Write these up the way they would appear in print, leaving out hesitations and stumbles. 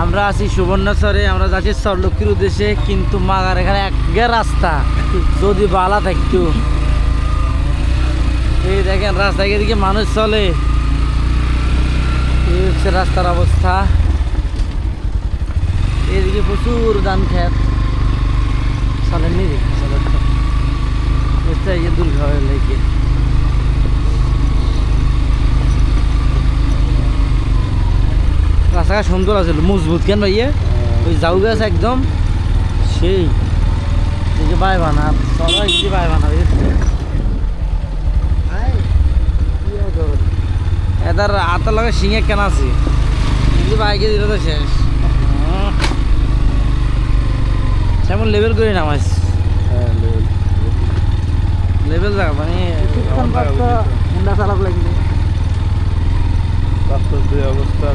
আমরা আছি সুবর্ণচরে, আমরা যাচ্ছি চরলক্ষ্মীর উদ্দেশ্যে, কিন্তু মাগার এখানে একগে রাস্তা যদি বালা থাকতো। এই দেখেন রাস্তায় এদিকে মানুষ চলে, এই হচ্ছে রাস্তার অবস্থা। এদিকে প্রচুর ধান খেত চলেননি রে চলে দুর্ঘটনা লেগে। রাস্তাঘাট সুন্দর আছে, মজবুত কেন ভাইয়া, ওই জাউ গাছ একদম সেই দিকে বাই বানা সবাই বাই বানা এদার আতার লগে শিঙে কেন আছে বাইকে দিলে তো শেষ। সেমন লেভেল করে নামাইস, লেভেল জায়গা মানে হুন্ডা চালাক লাগবে। রাস্তার যে অবস্থা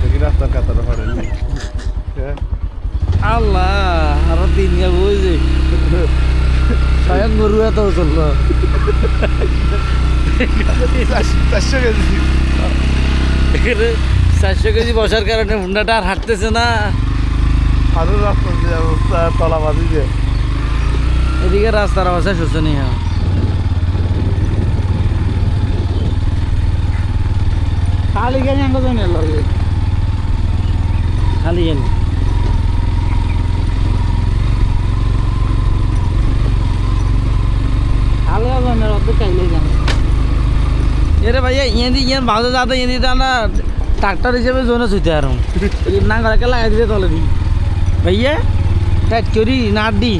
দেখি রাস্তার কাতারে হরেনি। আল্লাহ আরো দিন যাবো ওই যে স্বয়ং গরু এত চললো 400 কেজি 400 কেজি বসার কারণে হুন্ডাটা আর হাঁটতেছে না। আরো রাস্তার যে অবস্থা তলাবাজি যে এদিকে রাস্তার অবস্থা শোচনীয়। খালি গাড়ি আঙ্গ জনের লগে খালি গেল খালি জনের অর্ধেক কাইলে যান। এরে ভাইয়া ইয়েদি ইয়ান ভালো যাতে ইয়েদি না ট্রাক্টর হিসেবে জোনে ছুটে আর না ঘরে লাগাই দিতে তলে দি ভাইয়া টাইট করি না দি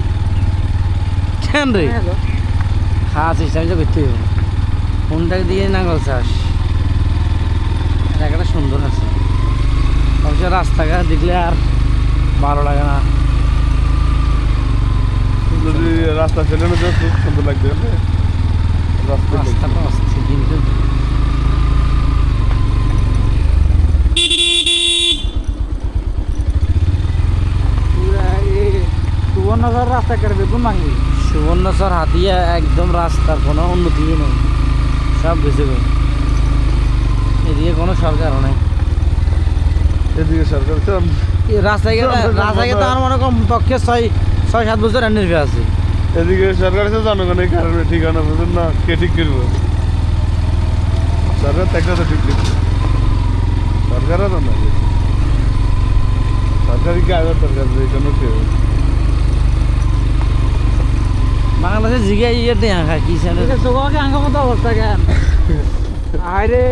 কেন রে খাওয়া চেষ্টা করতে হবে। ফোনটাকে দিয়ে নাঙ্গল চাষ জায়গাটা সুন্দর আছে, অবশ্য রাস্তাঘাট দেখলে আর ভালো লাগে না। যদি রাস্তা ফেলে না খুব সুন্দর লাগবে রাস্তাটা আসছে কিন্তু সুবর্ণচর রাস্তা কেটে বেগুন মাঙ্গি সুবর্ণচর হাতিয়া একদম রাস্তার কোনো উন্নতি নেই, সব বেঁচে গেল। এদিকে কোনো সরকারও নেই, এদিকে সরকার রাস্তায় তো আমার মনে কম পক্ষে 6-7 বছর নির্ভর আছে। এদিকে সরকার আছে জনগণের কারণে ঠিকানা বুঝুন না কে ঠিক করবো। সরকার একটা তো ঠিক করবে, সরকারও তো না সরকারি কি আগের দরকার কোনো কেউ বাংলাদেশে জিগাই ইয়ে দেয়া খা কি চোখে আঙ্গ মতো অবস্থা কেন আরে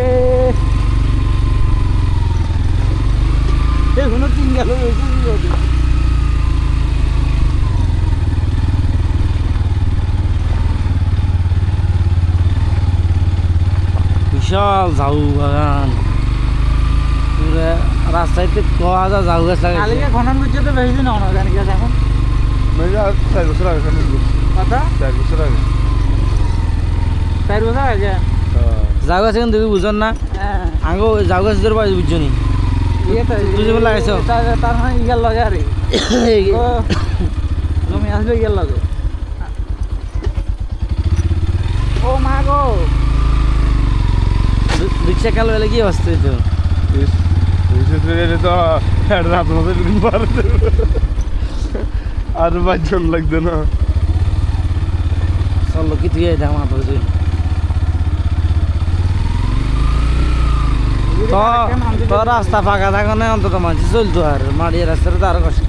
এখনো 3 গেল বিশাল ঝাউ বাগান, পুরো রাস্তায় 1000 ঝাউ গাছ লাগাইছে। খনন করছে তো বেশি দিন হলো জানি গেছে এখন 4 বছর আগে কথা 4 বছর আগে 4 বছর আগে ঝাউ গাছ এখন দেখবি বুঝন না আগে ঝাউ গাছ ধরে পাই বুঝছো নি বুঝে লাগাইছো তার মানে ইগাল লাগে আরে জমি আসবে ইগাল লাগে। ও মা গো রিক্সা কাল বেলা কি অবস্থা তো তো রাত মতো আর 5 জন লাগবে না চলো কি তুই দাম তুই তো রাস্তা ফাঁকা থাকে না অন্তত মানুষ চলতো আর মাড়িয়া রাস্তাটা তো আরো কষ্ট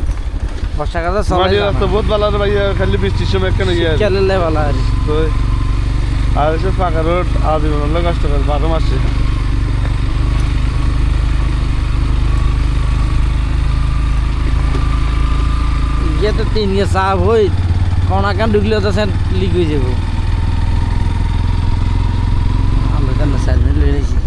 বর্ষাকালে মাটির রাস্তা বহুত ভালো আর ভাইয়া খালি বৃষ্টির সময় কেন গিয়ে খেলে ভালো আর আর এসব ফাঁকা রোড আজীবন হলে কষ্ট করে 12 মাসে ইয়ে তো 3 ইয়ে সাফ হই কণাকান ঢুকলে তো লিক হয়ে যাবো। আমরা কেন সাইড লয়ে